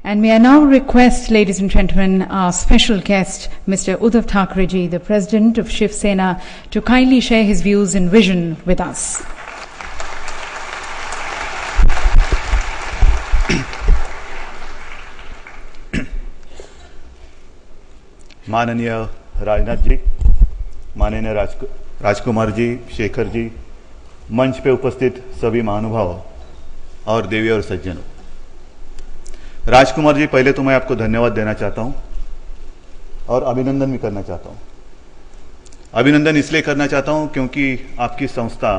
And may I now request, ladies and gentlemen, our special guest, Mr. Uddhav Thackeray, the President of Shiv Sena, to kindly share his views and vision with us. माननीय राजनाथ जी, माननीय राजकुमार जी, शेखर जी, मंच पे उपस्थित सभी महानुभाव और देवी और सज्जनों, राजकुमार जी, पहले तो मैं आपको धन्यवाद देना चाहता हूं और अभिनंदन भी करना चाहता हूं। अभिनंदन इसलिए करना चाहता हूं क्योंकि आपकी संस्था,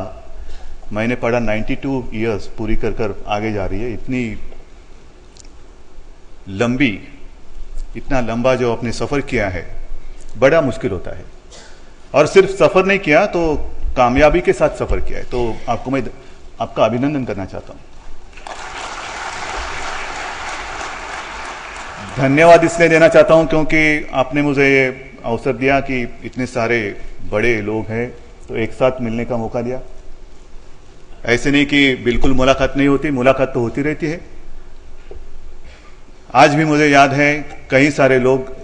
मैंने पढ़ा 92 इयर्स पूरी कर आगे जा रही है। इतना लंबा जो आपने सफर किया है, बड़ा मुश्किल होता है। और सिर्फ सफर नहीं किया तो कामयाबी के साथ सफर किया है, तो आपको मैं आपका अभिनंदन करना चाहता हूं। धन्यवाद इसलिए देना चाहता हूं क्योंकि आपने मुझे ये अवसर दिया कि इतने सारे बड़े लोग हैं तो एक साथ मिलने का मौका दिया। ऐसे नहीं कि बिल्कुल मुलाकात नहीं होती, मुलाकात तो होती रहती है। आज भी मुझे याद है कई सारे लोग,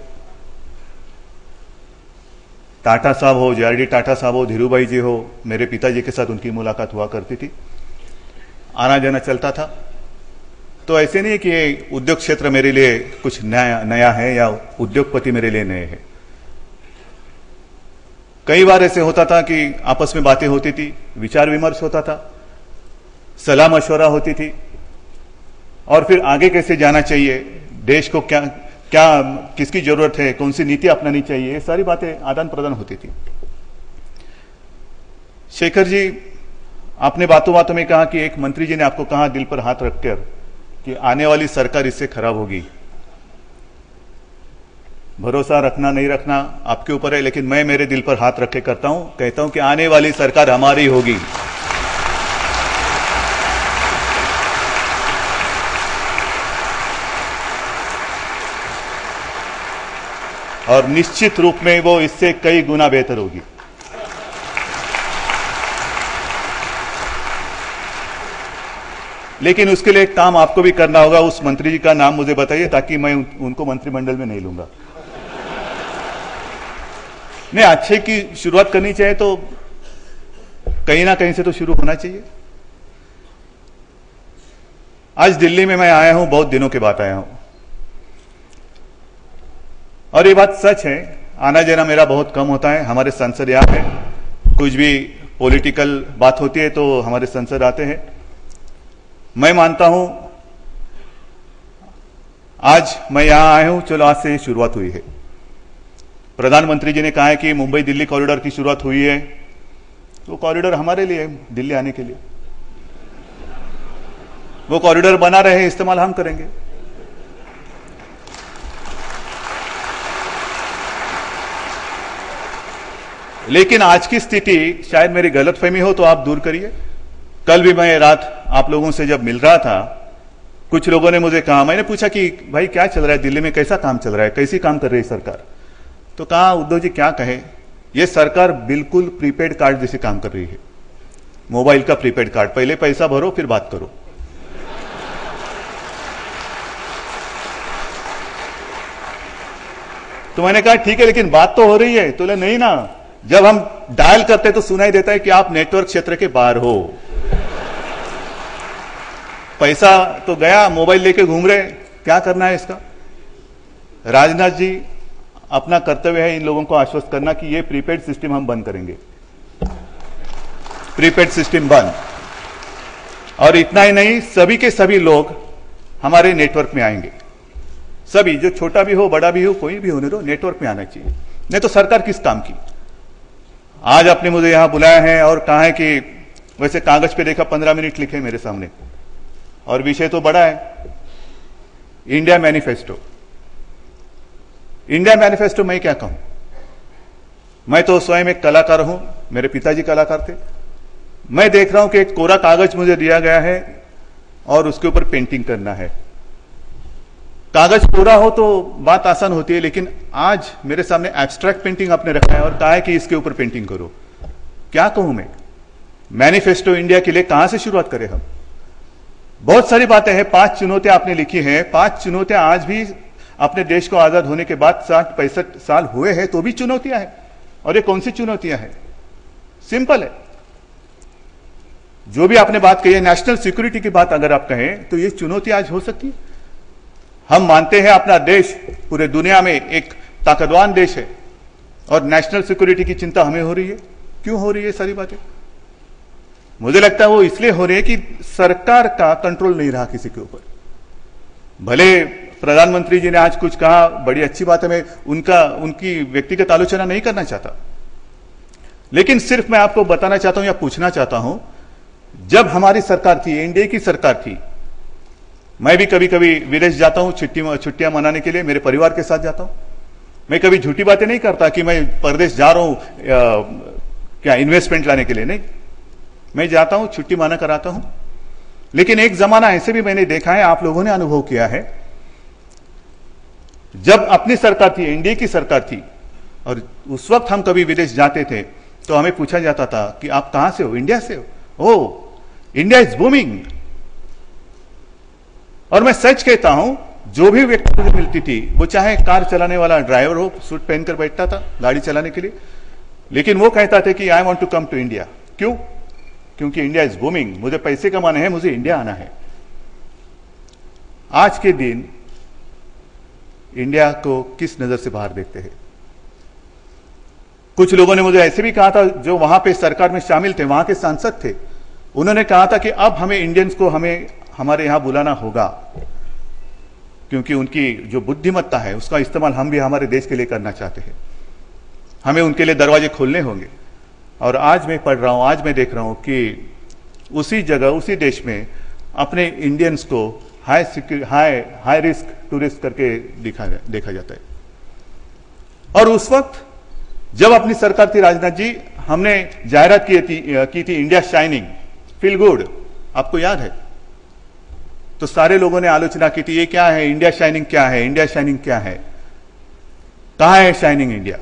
टाटा साहब हो, JRD टाटा साहब हो, धीरूभाई जी हो, मेरे पिताजी के साथ उनकी मुलाकात हुआ करती थी, आना जाना चलता था। तो ऐसे नहीं कि उद्योग क्षेत्र मेरे लिए कुछ नया है या उद्योगपति मेरे लिए नए हैं। कई बार ऐसे होता था कि आपस में बातें होती थी, विचार विमर्श होता था, सलाह मशवरा होती थी, और फिर आगे कैसे जाना चाहिए, देश को क्या किसकी जरूरत है, कौन सी नीति अपनानी चाहिए, ये सारी बातें आदान प्रदान होती थी। शेखर जी, आपने बातों बातों में कहा कि एक मंत्री जी ने आपको कहा दिल पर हाथ रखकर कि आने वाली सरकार इससे खराब होगी। भरोसा रखना नहीं रखना आपके ऊपर है, लेकिन मैं मेरे दिल पर हाथ रख के कहता हूं कि आने वाली सरकार हमारी होगी। और निश्चित रूप में वो इससे कई गुना बेहतर होगी। लेकिन उसके लिए एक काम आपको भी करना होगा। उस मंत्री जी का नाम मुझे बताइए ताकि मैं उनको मंत्रिमंडल में नहीं लूंगा। नहीं, अच्छे की शुरुआत करनी चाहिए तो कहीं ना कहीं से तो शुरू होना चाहिए। आज दिल्ली में मैं आया हूं, बहुत दिनों के बाद आया हूं, और ये बात सच है, आना जाना मेरा बहुत कम होता है। हमारे सांसद यहाँ है, कुछ भी पॉलिटिकल बात होती है तो हमारे सांसद आते हैं। मैं मानता हूं आज मैं यहां आया हूं, चलो आज से शुरुआत हुई है। प्रधानमंत्री जी ने कहा है कि मुंबई दिल्ली कॉरिडोर की शुरुआत हुई है, तो कॉरिडोर हमारे लिए, दिल्ली आने के लिए। वो कॉरिडोर बना रहे, इस्तेमाल हम करेंगे। लेकिन आज की स्थिति, शायद मेरी गलतफहमी हो तो आप दूर करिए। कल भी मैं रात आप लोगों से जब मिल रहा था, कुछ लोगों ने मुझे कहा, मैंने पूछा कि भाई क्या चल रहा है दिल्ली में, कैसा काम चल रहा है, कैसी काम कर रही है सरकार? तो कहा उद्धव जी क्या कहे, ये सरकार बिल्कुल प्रीपेड कार्ड जैसे काम कर रही है, मोबाइल का प्रीपेड कार्ड, पहले पैसा भरो फिर बात करो। तो मैंने कहा ठीक है, लेकिन बात तो हो रही है। तो नहीं ना, जब हम डायल करते तो सुनाई देता है कि आप नेटवर्क क्षेत्र के बाहर हो। पैसा तो गया, मोबाइल लेके घूम रहे, क्या करना है इसका? राजनाथ जी, अपना कर्तव्य है इन लोगों को आश्वस्त करना कि ये प्रीपेड सिस्टम हम बंद करेंगे, प्रीपेड सिस्टम बंद। और इतना ही नहीं, सभी के सभी लोग हमारे नेटवर्क में आएंगे, सभी, जो छोटा भी हो बड़ा भी हो, कोई भी होने दो, नेटवर्क में आना चाहिए। नहीं तो सरकार किस काम की? आज आपने मुझे यहां बुलाया है और कहा है कि वैसे कागज पे देखा 15 मिनट लिखे मेरे सामने, और विषय तो बड़ा है, इंडिया मैनिफेस्टो। इंडिया मैनिफेस्टो मैं क्या कहूं? मैं तो स्वयं एक कलाकार हूं, मेरे पिताजी कलाकार थे। मैं देख रहा हूं कि एक कोरा कागज मुझे दिया गया है और उसके ऊपर पेंटिंग करना है। कागज पूरा हो तो बात आसान होती है, लेकिन आज मेरे सामने एब्स्ट्रैक्ट पेंटिंग आपने रखा है और कहा है कि इसके ऊपर पेंटिंग करो। क्या कहूं मैं? मैनिफेस्टो इंडिया के लिए कहां से शुरुआत करें हम? बहुत सारी बातें हैं, 5 चुनौतियां आपने लिखी हैं। 5 चुनौतियां आज भी अपने देश को आजाद होने के बाद 60-65 साल हुए हैं तो भी चुनौतियां हैं। और ये कौन सी चुनौतियां हैं? सिंपल है। जो भी आपने बात कही है, नेशनल सिक्योरिटी की बात अगर आप कहें तो ये चुनौती आज हो सकती है। हम मानते हैं अपना देश पूरे दुनिया में एक ताकतवान देश है और नेशनल सिक्योरिटी की चिंता हमें हो रही है। क्यों हो रही है सारी बातें? मुझे लगता है वो इसलिए हो रही है कि सरकार का कंट्रोल नहीं रहा किसी के ऊपर। भले प्रधानमंत्री जी ने आज कुछ कहा, बड़ी अच्छी बात है, मैं उनकी व्यक्तिगत आलोचना नहीं करना चाहता, लेकिन सिर्फ मैं आपको बताना चाहता हूं या पूछना चाहता हूं, जब हमारी सरकार थी, एनडीए की सरकार थी, मैं भी कभी कभी विदेश जाता हूं छुट्टियां मनाने के लिए, मेरे परिवार के साथ जाता हूं। मैं कभी झूठी बातें नहीं करता कि मैं परदेश जा रहा हूं क्या इन्वेस्टमेंट लाने के लिए, नहीं। मैं जाता हूं, छुट्टी माना कराता हूं। लेकिन एक जमाना ऐसे भी मैंने देखा है, आप लोगों ने अनुभव किया है, जब अपनी सरकार थी, एनडीए की सरकार थी, और उस वक्त हम कभी विदेश जाते थे तो हमें पूछा जाता था कि आप कहां से हो? इंडिया से हो? ओ, इंडिया इज बूमिंग। और मैं सच कहता हूं, जो भी व्यक्ति मुझे मिलती थी, वो चाहे कार चलाने वाला ड्राइवर हो, सूट पहनकर बैठता था गाड़ी चलाने के लिए, लेकिन वो कहता था कि I want to come to India. क्यों? क्योंकि इंडिया इज बूमिंग, मुझे पैसे कमाने हैं, मुझे इंडिया आना है। आज के दिन इंडिया को किस नजर से बाहर देखते हैं? कुछ लोगों ने मुझे ऐसे भी कहा था, जो वहां पे सरकार में शामिल थे, वहां के सांसद थे, उन्होंने कहा था कि अब हमें इंडियंस को हमारे यहां बुलाना होगा, क्योंकि उनकी जो बुद्धिमत्ता है उसका इस्तेमाल हम भी हमारे देश के लिए करना चाहते हैं, हमें उनके लिए दरवाजे खोलने होंगे। और आज मैं पढ़ रहा हूं, आज मैं देख रहा हूं कि उसी जगह, उसी देश में अपने इंडियंस को हाई रिस्क टूरिस्ट करके देखा जाता है। और उस वक्त जब अपनी सरकार थी, राजनाथ जी, हमने जाहिरात की थी इंडिया शाइनिंग, फील गुड, आपको याद है? तो सारे लोगों ने आलोचना की थी, ये क्या है, इंडिया शाइनिंग क्या है, इंडिया शाइनिंग क्या है, कहां है शाइनिंग इंडिया?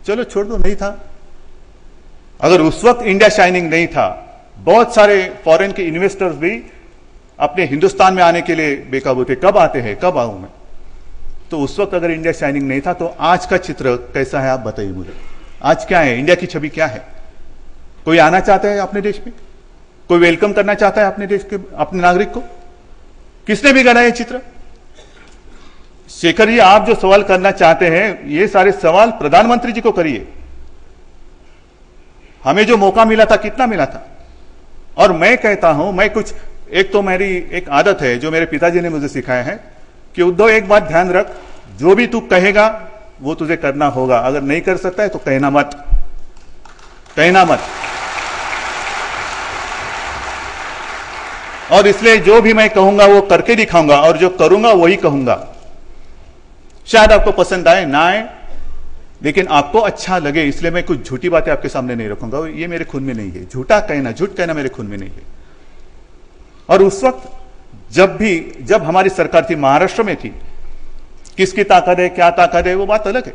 चलो छोड़ दो, नहीं था। अगर उस वक्त इंडिया शाइनिंग नहीं था, बहुत सारे फॉरेन के इन्वेस्टर्स भी अपने हिंदुस्तान में आने के लिए बेकाबू थे, कब आते हैं, कब आऊं मैं। तो उस वक्त अगर इंडिया शाइनिंग नहीं था, तो आज का चित्र कैसा है आप बताइए मुझे। आज क्या है, इंडिया की छवि क्या है? कोई आना चाहता है अपने देश में? कोई वेलकम करना चाहता है अपने देश के, अपने नागरिक को? किसने बिगाड़ा ये चित्र? शेखर जी, आप जो सवाल करना चाहते हैं, ये सारे सवाल प्रधानमंत्री जी को करिए। हमें जो मौका मिला था, कितना मिला था? और मैं कहता हूं, मैं कुछ, एक तो मेरी एक आदत है जो मेरे पिताजी ने मुझे सिखाया है कि उद्धव, एक बात ध्यान रख, जो भी तू कहेगा वो तुझे करना होगा, अगर नहीं कर सकता है तो कहना मत, कहना मत। और इसलिए जो भी मैं कहूंगा वो करके दिखाऊंगा, और जो करूंगा वही कहूंगा। शायद आपको पसंद आए ना आए, लेकिन आपको अच्छा लगे, इसलिए मैं कुछ झूठी बातें आपके सामने नहीं रखूंगा। ये मेरे खून में नहीं है, झूठ कहना मेरे खून में नहीं है। और उस वक्त जब हमारी सरकार थी, महाराष्ट्र में थी, किसकी ताकत है, क्या ताकत है, वो बात अलग है।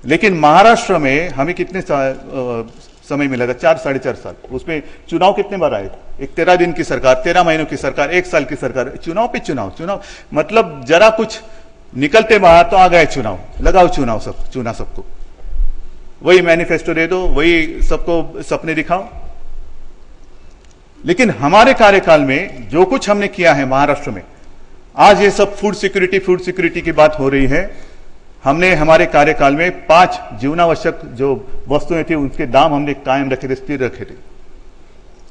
लेकिन महाराष्ट्र में हमें कितने समय मिला था? 4-4.5 साल। उसमें चुनाव कितने बार आए? एक 13 दिन की सरकार, 13 महीनों की सरकार, 1 साल की सरकार, चुनाव पे चुनाव, मतलब जरा कुछ निकलते बाहर तो आ गए चुनाव, लगाओ चुनाव, चुना सबको, वही मैनिफेस्टो दे दो, वही सबको सपने दिखाओ। लेकिन हमारे कार्यकाल में जो कुछ हमने किया है महाराष्ट्र में, आज ये सब फूड सिक्योरिटी की बात हो रही है। हमने हमारे कार्यकाल में 5 जीवनावश्यक जो वस्तुएं थी, उनके दाम हमने कायम रखे थे, स्थिर रखे थे।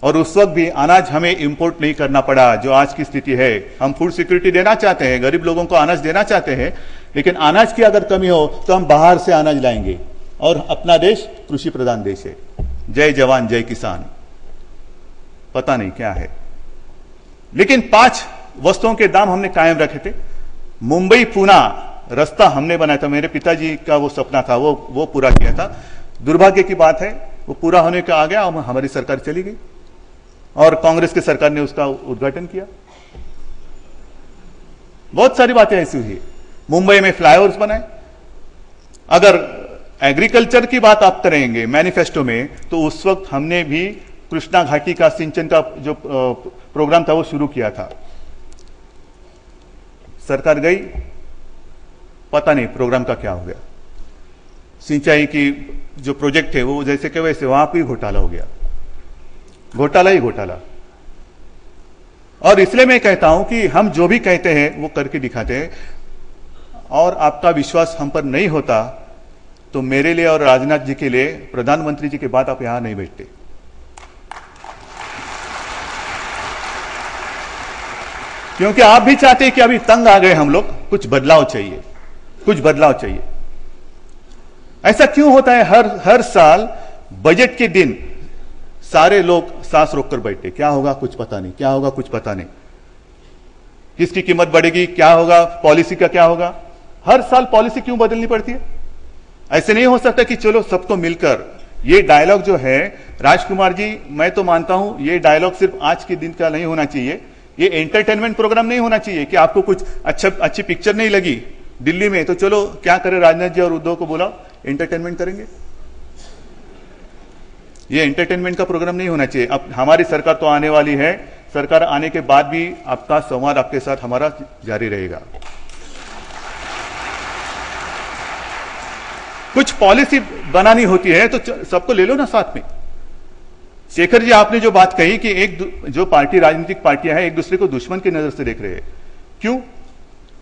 और उस वक्त भी अनाज हमें इंपोर्ट नहीं करना पड़ा, जो आज की स्थिति है। हम फूड सिक्योरिटी देना चाहते हैं, गरीब लोगों को अनाज देना चाहते हैं, लेकिन अनाज की अगर कमी हो तो हम बाहर से अनाज लाएंगे। और अपना देश कृषि प्रधान देश है, जय जवान जय किसान, पता नहीं क्या है। लेकिन 5 वस्तुओं के दाम हमने कायम रखे थे। मुंबई पुणे रास्ता हमने बनाया था, मेरे पिताजी का वो सपना था, वो पूरा किया था। दुर्भाग्य की बात है, वो पूरा होने का आ गया और हमारी सरकार चली गई, और कांग्रेस की सरकार ने उसका उद्घाटन किया। बहुत सारी बातें ऐसी हुई। मुंबई में फ्लाईओवर्स बनाए। अगर एग्रीकल्चर की बात आप करेंगे मैनिफेस्टो में, तो उस वक्त हमने भी कृष्णा घाटी का सिंचन का जो प्रोग्राम था वो शुरू किया था। सरकार गई, पता नहीं प्रोग्राम का क्या हो गया। सिंचाई की जो प्रोजेक्ट थे वो जैसे कि वैसे वहां भी घोटाला हो गया, घोटाला ही घोटाला। और इसलिए मैं कहता हूं कि हम जो भी कहते हैं वो करके दिखाते हैं, और आपका विश्वास हम पर नहीं होता तो मेरे लिए और राजनाथ जी के लिए प्रधानमंत्री जी के बाद आप यहां नहीं बैठते। क्योंकि आप भी चाहते हैं कि अभी तंग आ गए हम लोग, कुछ बदलाव चाहिए, कुछ बदलाव चाहिए। ऐसा क्यों होता है हर साल बजट के दिन सारे लोग सांस रोककर बैठते, क्या होगा कुछ पता नहीं, क्या होगा कुछ पता नहीं, किसकी कीमत बढ़ेगी, क्या होगा, पॉलिसी का क्या होगा। हर साल पॉलिसी क्यों बदलनी पड़ती है? ऐसे नहीं हो सकता कि चलो सबको मिलकर। ये डायलॉग जो है राजकुमार जी, मैं तो मानता हूं ये डायलॉग सिर्फ आज के दिन का नहीं होना चाहिए, ये एंटरटेनमेंट प्रोग्राम नहीं होना चाहिए कि आपको कुछ अच्छी पिक्चर नहीं लगी दिल्ली में तो चलो क्या करें, राजनाथ जी और उद्धव को बोला एंटरटेनमेंट करेंगे। ये एंटरटेनमेंट का प्रोग्राम नहीं होना चाहिए। अब हमारी सरकार तो आने वाली है, सरकार आने के बाद भी आपका संवाद आपके साथ हमारा जारी रहेगा। कुछ पॉलिसी बनानी होती है तो सबको ले लो ना साथ में। शेखर जी, आपने जो बात कही कि जो पार्टी, राजनीतिक पार्टियां हैं एक दूसरे को दुश्मन की नजर से देख रहे हैं, क्यों?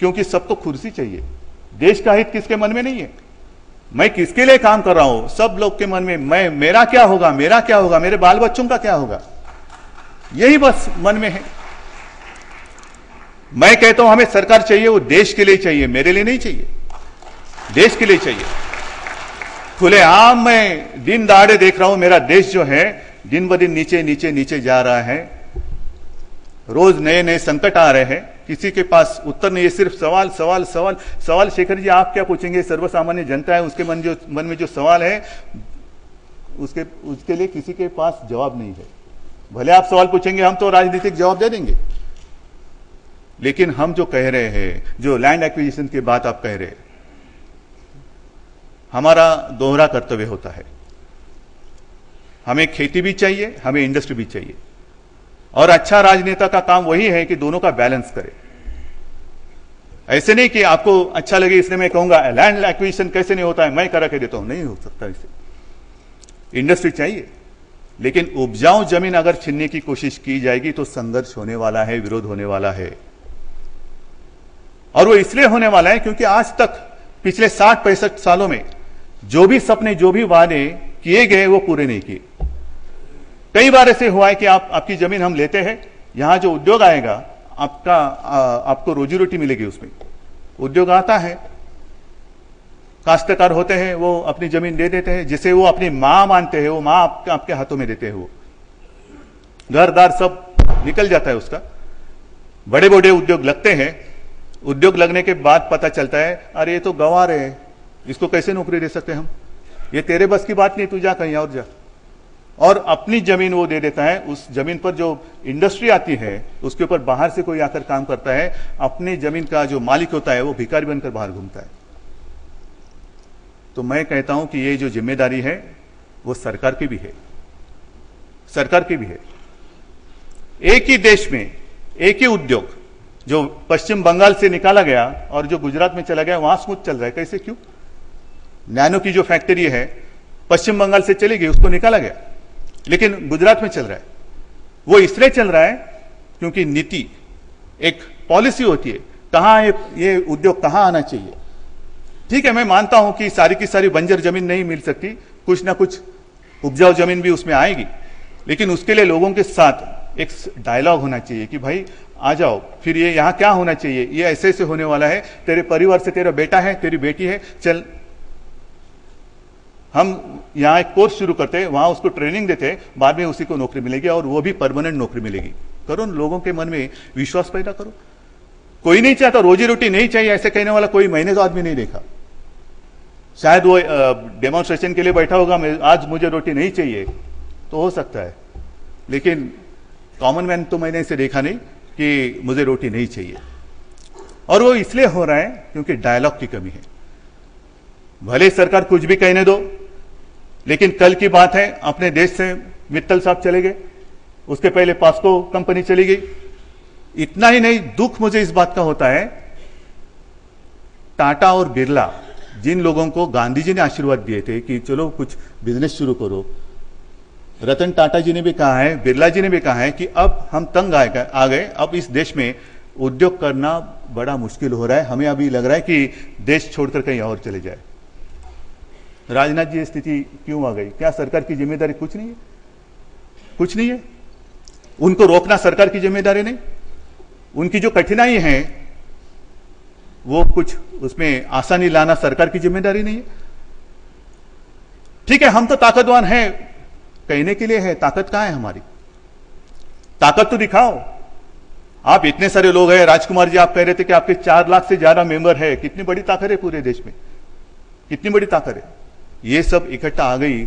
क्योंकि सबको कुर्सी चाहिए। देश का हित किसके मन में नहीं है, मैं किसके लिए काम कर रहा हूं, सब लोग के मन में मेरा क्या होगा, मेरा क्या होगा, मेरे बाल बच्चों का क्या होगा, यही बस मन में है। मैं कहता हूं हमें सरकार चाहिए, वो देश के लिए चाहिए, मेरे लिए नहीं चाहिए, देश के लिए चाहिए। खुलेआम मैं दिन दहाड़े देख रहा हूं मेरा देश जो है दिन ब दिन नीचे नीचे नीचे जा रहा है। रोज नए नए संकट आ रहे हैं, किसी के पास उत्तर नहीं है, सिर्फ सवाल सवाल सवाल सवाल। शेखर जी, आप क्या पूछेंगे? सर्वसामान्य जनता है, उसके मन में जो सवाल है उसके लिए किसी के पास जवाब नहीं है। भले आप सवाल पूछेंगे, हम तो राजनीतिक जवाब दे देंगे, लेकिन हम जो कह रहे हैं, जो लैंड एक्विजिशन की बात आप कह रहे हैं, हमारा दोहरा कर्तव्य होता है। हमें खेती भी चाहिए, हमें इंडस्ट्री भी चाहिए, और अच्छा राजनेता का काम वही है कि दोनों का बैलेंस करे। ऐसे नहीं कि आपको अच्छा लगे इसलिए मैं कहूंगा लैंड एक्विजिशन कैसे नहीं होता है, मैं करा के देता हूं, नहीं हो सकता। इसे इंडस्ट्री चाहिए, लेकिन उपजाऊ जमीन अगर छीनने की कोशिश की जाएगी तो संघर्ष होने वाला है, विरोध होने वाला है। और वो इसलिए होने वाला है क्योंकि आज तक पिछले 60-65 सालों में जो भी सपने, जो भी वादे किए गए वो पूरे नहीं किए। कई बार ऐसे हुआ है कि आपकी जमीन हम लेते हैं, यहां जो उद्योग आएगा आपको रोजी रोटी मिलेगी, उसमें उद्योग आता है, काश्तकार होते हैं, वो अपनी जमीन दे देते हैं, जिसे वो अपनी मां मानते हैं, वो मां आपके हाथों में देते हैं, वो घरदार सब निकल जाता है उसका। बड़े बड़े उद्योग लगते हैं, उद्योग लगने के बाद पता चलता है अरे ये तो गंवार है, इसको कैसे नौकरी दे सकते हम, ये तेरे बस की बात नहीं, तू जा कहीं और जा। और अपनी जमीन वो दे देता है। उस जमीन पर जो इंडस्ट्री आती है उसके ऊपर बाहर से कोई आकर काम करता है, अपनी जमीन का जो मालिक होता है वो भिखारी बनकर बाहर घूमता है। तो मैं कहता हूं कि ये जो जिम्मेदारी है वो सरकार की भी है, सरकार की भी है। एक ही देश में एक ही उद्योग जो पश्चिम बंगाल से निकाला गया और जो गुजरात में चला गया, वहां स्मूथ चल रहा है। कैसे, क्यों? नैनो की जो फैक्ट्री है पश्चिम बंगाल से चली गई, उसको निकाला गया, लेकिन गुजरात में चल रहा है। वो इसलिए चल रहा है क्योंकि नीति, एक पॉलिसी होती है, कहां ये उद्योग कहां आना चाहिए। ठीक है, मैं मानता हूं कि सारी की सारी बंजर जमीन नहीं मिल सकती, कुछ ना कुछ उपजाऊ जमीन भी उसमें आएगी, लेकिन उसके लिए लोगों के साथ एक डायलॉग होना चाहिए कि भाई आ जाओ, फिर ये यहां क्या होना चाहिए, ये ऐसे ऐसे होने वाला है, तेरे परिवार से तेरा बेटा है, तेरी बेटी है, चल हम यहां एक कोर्स शुरू करते हैं, वहां उसको ट्रेनिंग देते हैं, बाद में उसी को नौकरी मिलेगी और वो भी परमानेंट नौकरी मिलेगी। करो, लोगों के मन में विश्वास पैदा करो। कोई नहीं चाहता, रोजी रोटी नहीं चाहिए ऐसे कहने वाला कोई मैंने तो आदमी नहीं देखा। शायद वो डेमोन्स्ट्रेशन के लिए बैठा होगा, आज मुझे रोटी नहीं चाहिए, तो हो सकता है, लेकिन कॉमन मैन तो मैंने इसे देखा नहीं कि मुझे रोटी नहीं चाहिए। और वो इसलिए हो रहा है क्योंकि डायलॉग की कमी है। भले सरकार कुछ भी कहने दो, लेकिन कल की बात है, अपने देश से मित्तल साहब चले गए, उसके पहले पास्को कंपनी चली गई। इतना ही नहीं, दुख मुझे इस बात का होता है, टाटा और बिरला जिन लोगों को गांधी जी ने आशीर्वाद दिए थे कि चलो कुछ बिजनेस शुरू करो, रतन टाटा जी ने भी कहा है, बिरला जी ने भी कहा है कि अब हम तंग आ गए, अब इस देश में उद्योग करना बड़ा मुश्किल हो रहा है, हमें अभी लग रहा है कि देश छोड़कर कहीं और चले जाए। राजनाथ जी स्थिति क्यों आ गई? क्या सरकार की जिम्मेदारी कुछ नहीं है? कुछ नहीं है। उनको रोकना सरकार की जिम्मेदारी नहीं। उनकी जो कठिनाई है वो कुछ उसमें आसानी लाना सरकार की जिम्मेदारी नहीं है। ठीक है, हम तो ताकतवान हैं कहने के लिए है, ताकत कहां है हमारी? ताकत तो दिखाओ। आप इतने सारे लोग हैं, राजकुमार जी आप कह रहे थे कि आपके 4 लाख से ज्यादा मेंबर है, कितनी बड़ी ताकत है पूरे देश में, कितनी बड़ी ताकत है। ये सब इकट्ठा आ गई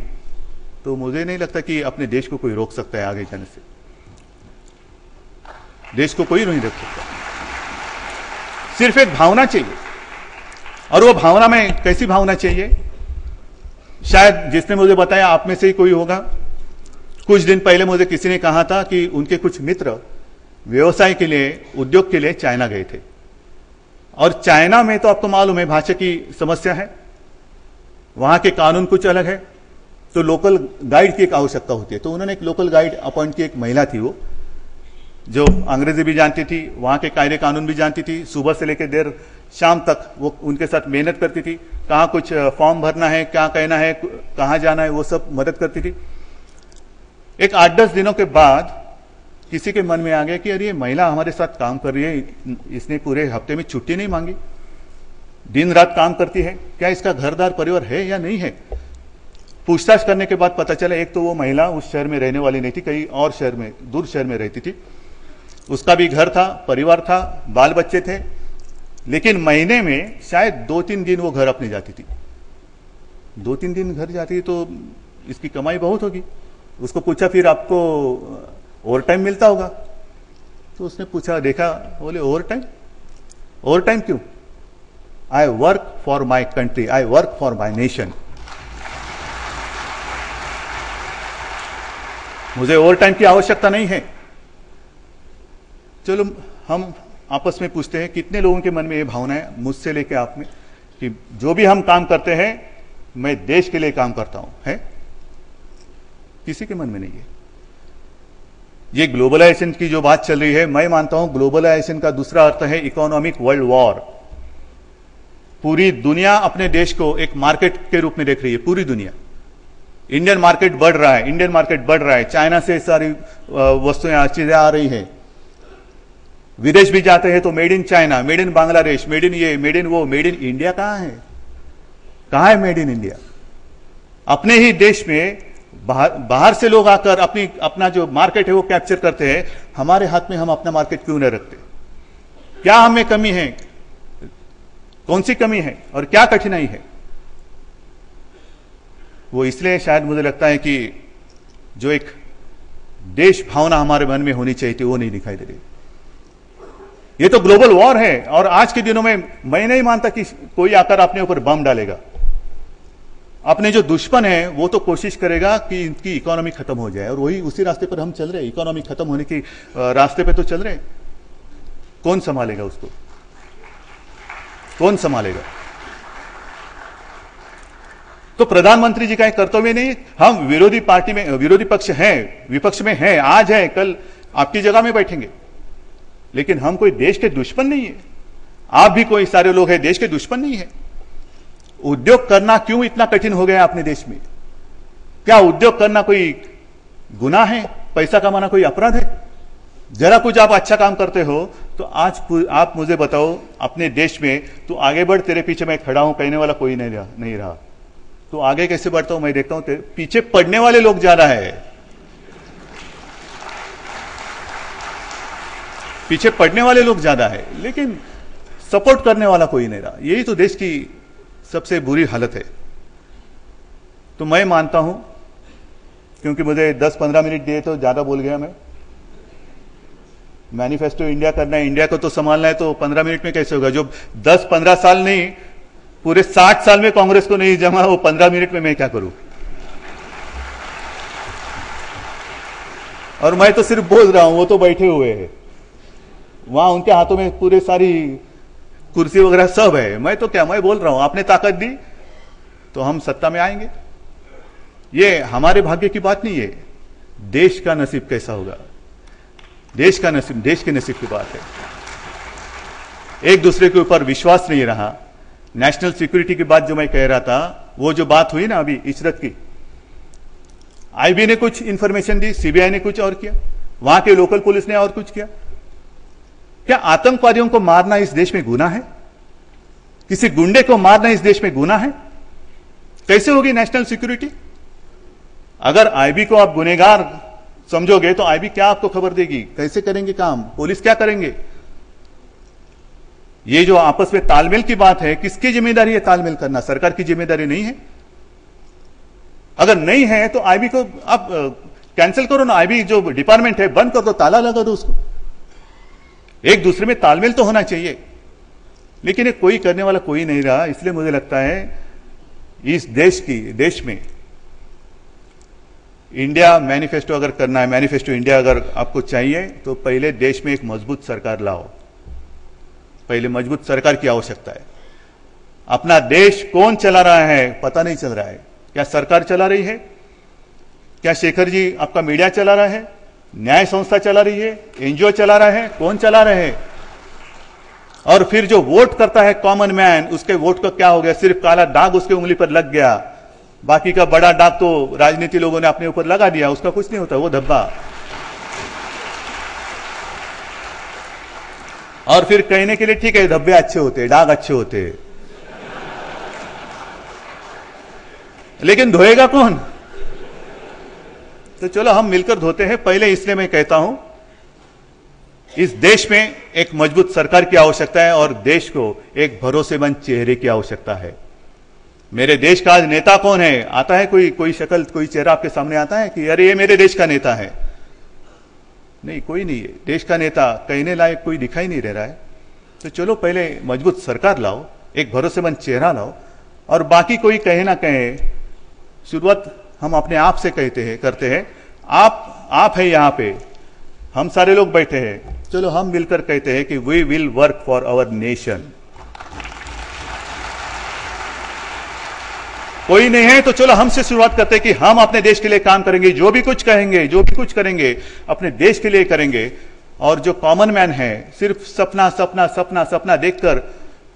तो मुझे नहीं लगता कि अपने देश को कोई रोक सकता है आगे जाने से। देश को कोई नहीं रोक सकता, सिर्फ एक भावना चाहिए। और वो भावना में कैसी भावना चाहिए? शायद जिसने मुझे बताया आप में से ही कोई होगा। कुछ दिन पहले मुझे किसी ने कहा था कि उनके कुछ मित्र व्यवसाय के लिए, उद्योग के लिए चाइना गए थे, और चाइना में तो आपको मालूम है भाषा की समस्या है, वहां के कानून कुछ अलग है, तो लोकल गाइड की एक आवश्यकता होती है। तो उन्होंने एक लोकल गाइड अपॉइंट की, एक महिला थी वो, जो अंग्रेजी भी जानती थी, वहां के कायदे कानून भी जानती थी, सुबह से लेकर देर शाम तक वो उनके साथ मेहनत करती थी, कहाँ कुछ फॉर्म भरना है, क्या कहना है, कहाँ जाना है, वो सब मदद करती थी। एक 8-10 दिनों के बाद किसी के मन में आ गया कि अरे ये महिला हमारे साथ काम कर रही है, इसने पूरे हफ्ते में छुट्टी नहीं मांगी, दिन रात काम करती है, क्या इसका घरदार परिवार है या नहीं है? पूछताछ करने के बाद पता चला एक तो वो महिला उस शहर में रहने वाली नहीं थी, कहीं और शहर में, दूर शहर में रहती थी। उसका भी घर था, परिवार था, बाल बच्चे थे, लेकिन महीने में शायद 2-3 दिन वो घर अपने जाती थी। 2-3 दिन घर जाती थी तो इसकी कमाई बहुत होगी। उसको पूछा फिर आपको ओवर टाइम मिलता होगा? तो उसने पूछा, देखा, बोले ओवर टाइम? ओवर टाइम क्यों? I work for my country, I work for my nation. मुझे ओवर टाइम की आवश्यकता नहीं है। चलो हम आपस में पूछते हैं, कितने लोगों के मन में ये भावना है, मुझसे लेके आप में, कि जो भी हम काम करते हैं मैं देश के लिए काम करता हूं, है? किसी के मन में नहीं है। ये ग्लोबलाइजेशन की जो बात चल रही है, मैं मानता हूं ग्लोबलाइजेशन का दूसरा अर्थ है इकोनॉमिक वर्ल्ड वॉर। पूरी दुनिया अपने देश को एक मार्केट के रूप में देख रही है, पूरी दुनिया। इंडियन मार्केट बढ़ रहा है, इंडियन मार्केट बढ़ रहा है, चाइना से सारी वस्तुएं, चीजें आ रही हैं। विदेश भी जाते हैं तो made in China, made in Bangladesh, made in ये, मेड इन वो, मेड इन इंडिया कहां है? कहां है मेड इन इंडिया? अपने ही देश में बाहर से लोग आकर अपना जो मार्केट है वो कैप्चर करते हैं। हमारे हाथ में हम अपना मार्केट क्यों नहीं रखते? क्या हमें कमी है? कौन सी कमी है और क्या कठिनाई है? वो इसलिए शायद मुझे लगता है कि जो एक देश भावना हमारे मन में होनी चाहिए थी वो नहीं दिखाई दे रही। ये तो ग्लोबल वॉर है, और आज के दिनों में मैं नहीं मानता कि कोई आकर अपने ऊपर बम डालेगा। अपने जो दुश्मन है वो तो कोशिश करेगा कि इनकी इकोनॉमी खत्म हो जाए, और वही उसी रास्ते पर हम चल रहे हैं, इकोनॉमी खत्म होने की रास्ते पे तो चल रहे हैं। कौन संभालेगा उसको? कौन संभालेगा? तो प्रधानमंत्री जी का एक कर्तव्य नहीं? हम विरोधी पार्टी में, विरोधी पक्ष हैं, विपक्ष में हैं, आज है कल आपकी जगह में बैठेंगे, लेकिन हम कोई देश के दुश्मन नहीं है। आप भी कोई सारे लोग हैं, देश के दुश्मन नहीं है। उद्योग करना क्यों इतना कठिन हो गया अपने देश में? क्या उद्योग करना कोई गुनाह है? पैसा कमाना कोई अपराध है? जरा कुछ आप अच्छा काम करते हो तो आज आप मुझे बताओ, अपने देश में तू आगे बढ़, तेरे पीछे मैं खड़ा हूं कहने वाला कोई नहीं रहा। तो आगे कैसे बढ़ता हूं? मैं देखता हूं तेरे पीछे पड़ने वाले लोग ज्यादा है, पीछे पड़ने वाले लोग ज्यादा है, लेकिन सपोर्ट करने वाला कोई नहीं रहा। यही तो देश की सबसे बुरी हालत है। तो मैं मानता हूं, क्योंकि मुझे 10-15 मिनट दिए तो ज्यादा बोल गया मैं। मैनिफेस्टो इंडिया करना है, इंडिया को तो संभालना है, तो 15 मिनट में कैसे होगा? जो 10-15 साल नहीं, पूरे 60 साल में कांग्रेस को नहीं जमा, वो 15 मिनट में मैं क्या करूं? और मैं तो सिर्फ बोल रहा हूं, वो तो बैठे हुए हैं वहां, उनके हाथों में पूरे सारी कुर्सी वगैरह सब है। मैं तो क्या, मैं बोल रहा हूं आपने ताकत दी तो हम सत्ता में आएंगे। ये हमारे भाग्य की बात नहीं है, देश का नसीब कैसा होगा, देश का नसीब, देश के नसीब की बात है। एक दूसरे के ऊपर विश्वास नहीं रहा। नेशनल सिक्योरिटी की बात जो मैं कह रहा था, वो जो बात हुई ना अभी इशरत की, आईबी ने कुछ इंफॉर्मेशन दी, सीबीआई ने कुछ और किया, वहां के लोकल पुलिस ने और कुछ किया। क्या आतंकवादियों को मारना इस देश में गुनाह है? किसी गुंडे को मारना इस देश में गुनाह है? कैसे होगी नेशनल सिक्योरिटी? अगर आईबी को आप गुनहगार समझोगे तो आईबी क्या आपको खबर देगी? कैसे करेंगे काम? पुलिस क्या करेंगे? ये जो आपस में तालमेल की बात है, किसकी जिम्मेदारी है तालमेल करना? सरकार की जिम्मेदारी नहीं है? अगर नहीं है तो आईबी को आप कैंसिल करो ना, आईबी जो डिपार्टमेंट है बंद कर दो, ताला लगा दो उसको। एक दूसरे में तालमेल तो होना चाहिए, लेकिन ये कोई करने वाला कोई नहीं रहा। इसलिए मुझे लगता है इस देश में इंडिया मैनिफेस्टो अगर करना है, मैनिफेस्टो इंडिया अगर आपको चाहिए, तो पहले देश में एक मजबूत सरकार लाओ। पहले मजबूत सरकार की आवश्यकता है। अपना देश कौन चला रहा है पता नहीं चल रहा है। क्या सरकार चला रही है? क्या शेखर जी आपका मीडिया चला रहा है? न्याय संस्था चला रही है? एनजीओ चला रहा है? कौन चला रहे हैं? और फिर जो वोट करता है कॉमन मैन, उसके वोट का क्या हो गया? सिर्फ काला दाग उसके उंगली पर लग गया, बाकी का बड़ा दाग तो राजनीति लोगों ने अपने ऊपर लगा दिया, उसका कुछ नहीं होता, वो धब्बा। और फिर कहने के लिए ठीक है धब्बे अच्छे होते, दाग अच्छे होते, लेकिन धोएगा कौन? तो चलो हम मिलकर धोते हैं पहले। इसलिए मैं कहता हूं इस देश में एक मजबूत सरकार की आवश्यकता है और देश को एक भरोसेमंद चेहरे की आवश्यकता है। मेरे देश का आज नेता कौन है? आता है कोई शक्ल, कोई चेहरा आपके सामने आता है कि अरे ये मेरे देश का नेता है? नहीं, कोई नहीं है। देश का नेता कहने लायक कोई दिखाई नहीं दे रहा है। तो चलो पहले मजबूत सरकार लाओ, एक भरोसेमंद चेहरा लाओ, और बाकी कोई कहे ना कहे, शुरुआत हम अपने आप से करते हैं। आप है यहां पे, हम सारे लोग बैठे हैं, चलो हम मिलकर कहते हैं कि we will work for our nation. कोई नहीं है तो चलो हमसे शुरुआत करते हैं कि हम अपने देश के लिए काम करेंगे, जो भी कुछ कहेंगे, जो भी कुछ करेंगे अपने देश के लिए करेंगे। और जो कॉमन मैन है सिर्फ सपना सपना सपना सपना देखकर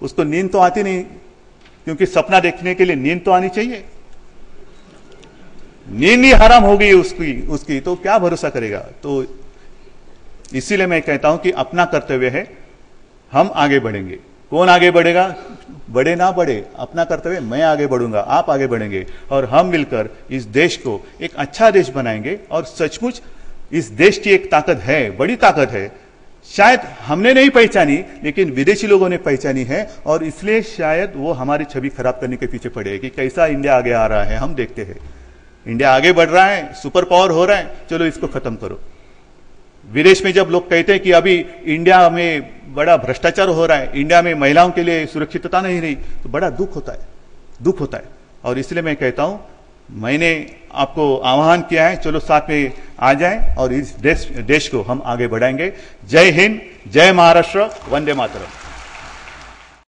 उसको नींद तो आती नहीं, क्योंकि सपना देखने के लिए नींद तो आनी चाहिए। नींद ही हराम हो गई उसकी तो क्या भरोसा करेगा? तो इसीलिए मैं कहता हूं कि अपना कर्तव्य है, हम आगे बढ़ेंगे। कौन आगे बढ़ेगा? बढ़े ना बढ़े, अपना कर्तव्य, मैं आगे बढ़ूंगा, आप आगे बढ़ेंगे, और हम मिलकर इस देश को एक अच्छा देश बनाएंगे। और सचमुच इस देश की एक ताकत है, बड़ी ताकत है, शायद हमने नहीं पहचानी लेकिन विदेशी लोगों ने पहचानी है, और इसलिए शायद वो हमारी छवि खराब करने के पीछे पड़े कि कैसा इंडिया आगे आ रहा है। हम देखते हैं इंडिया आगे बढ़ रहा है, सुपर पावर हो रहा है, चलो इसको खत्म करो। विदेश में जब लोग कहते हैं कि अभी इंडिया में बड़ा भ्रष्टाचार हो रहा है, इंडिया में महिलाओं के लिए सुरक्षितता नहीं रही, तो बड़ा दुख होता है। और इसलिए मैं कहता हूं, मैंने आपको आह्वान किया है, चलो साथ में आ जाएं और इस देश को हम आगे बढ़ाएंगे। जय हिंद, जय महाराष्ट्र, वंदे मातरम।